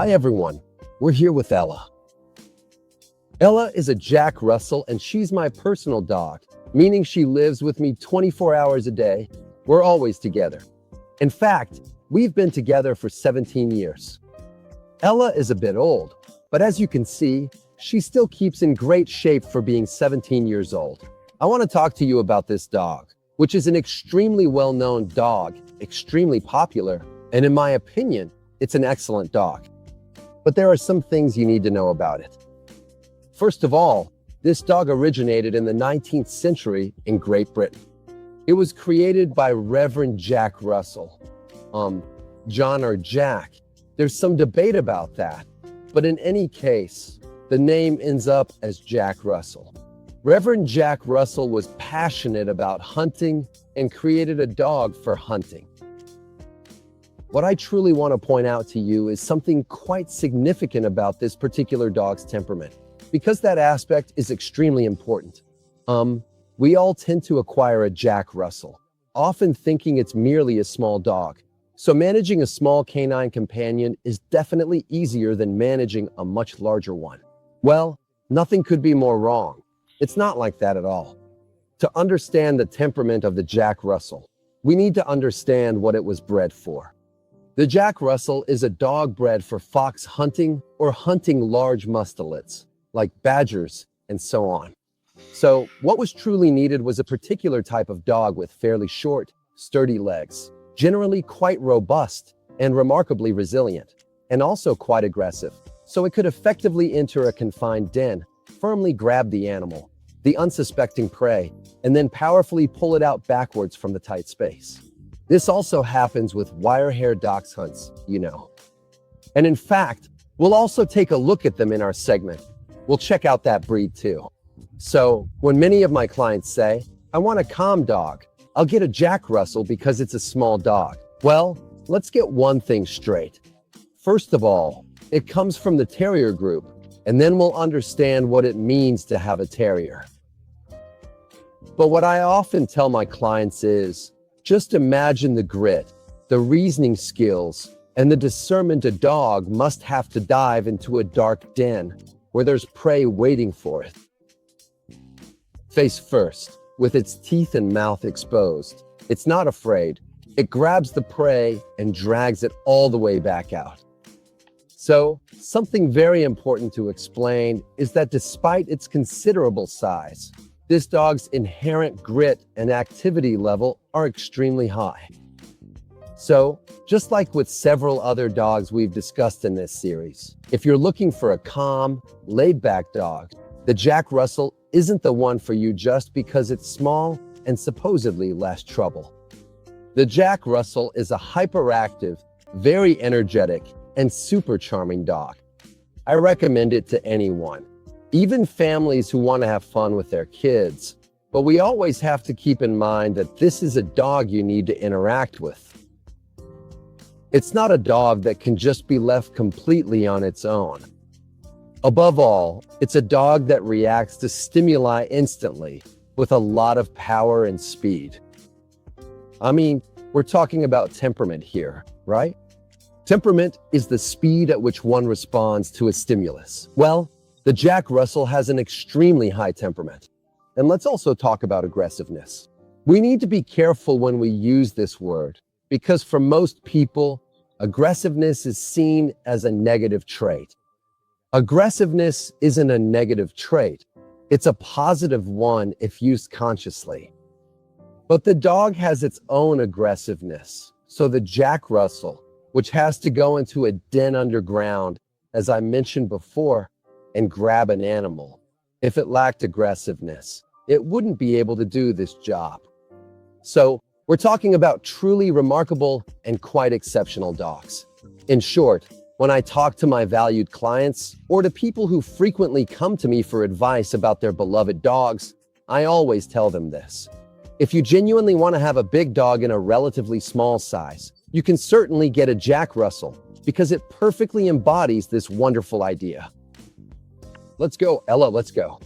Hi everyone, we're here with Ella. Ella is a Jack Russell and she's my personal dog, meaning she lives with me 24 hours a day. We're always together. In fact, we've been together for 17 years. Ella is a bit old, but as you can see, she still keeps in great shape for being 17 years old. I want to talk to you about this dog, which is an extremely well-known dog, extremely popular, and in my opinion, it's an excellent dog. But there are some things you need to know about it. First of all, this dog originated in the 19th century in Great Britain. It was created by Reverend Jack Russell. John or Jack, there's some debate about that, but in any case, the name ends up as Jack Russell. Reverend Jack Russell was passionate about hunting and created a dog for hunting. What I truly want to point out to you is something quite significant about this particular dog's temperament, because that aspect is extremely important. We all tend to acquire a Jack Russell, often thinking it's merely a small dog. So managing a small canine companion is definitely easier than managing a much larger one. Well, nothing could be more wrong. It's not like that at all. To understand the temperament of the Jack Russell, we need to understand what it was bred for. The Jack Russell is a dog bred for fox hunting or hunting large mustelids, like badgers and so on. So what was truly needed was a particular type of dog with fairly short, sturdy legs, generally quite robust and remarkably resilient, and also quite aggressive, so it could effectively enter a confined den, firmly grab the animal, the unsuspecting prey, and then powerfully pull it out backwards from the tight space. This also happens with wire-hair dachshunds hunts, you know. And in fact, we'll also take a look at them in our segment. We'll check out that breed too. So when many of my clients say, I want a calm dog, I'll get a Jack Russell because it's a small dog. Well, let's get one thing straight. First of all, it comes from the terrier group, and then we'll understand what it means to have a terrier. But what I often tell my clients is, just imagine the grit, the reasoning skills, and the discernment a dog must have to dive into a dark den where there's prey waiting for it. Face first, with its teeth and mouth exposed. It's not afraid. It grabs the prey and drags it all the way back out. So, something very important to explain is that despite its considerable size, this dog's inherent grit and activity level are extremely high. So, just like with several other dogs we've discussed in this series, if you're looking for a calm, laid-back dog, the Jack Russell isn't the one for you just because it's small and supposedly less trouble. The Jack Russell is a hyperactive, very energetic, and super charming dog. I recommend it to anyone, even families who want to have fun with their kids. But we always have to keep in mind that this is a dog you need to interact with. It's not a dog that can just be left completely on its own. Above all, it's a dog that reacts to stimuli instantly with a lot of power and speed. I mean, we're talking about temperament here, right? Temperament is the speed at which one responds to a stimulus. Well, the Jack Russell has an extremely high temperament. And let's also talk about aggressiveness. We need to be careful when we use this word, because for most people, aggressiveness is seen as a negative trait. Aggressiveness isn't a negative trait. It's a positive one if used consciously. But the dog has its own aggressiveness. So the Jack Russell, which has to go into a den underground, as I mentioned before, and grab an animal, if it lacked aggressiveness, it wouldn't be able to do this job. So we're talking about truly remarkable and quite exceptional dogs. In short, when I talk to my valued clients or to people who frequently come to me for advice about their beloved dogs, I always tell them this. If you genuinely want to have a big dog in a relatively small size, you can certainly get a Jack Russell because it perfectly embodies this wonderful idea. Let's go, Ella, let's go.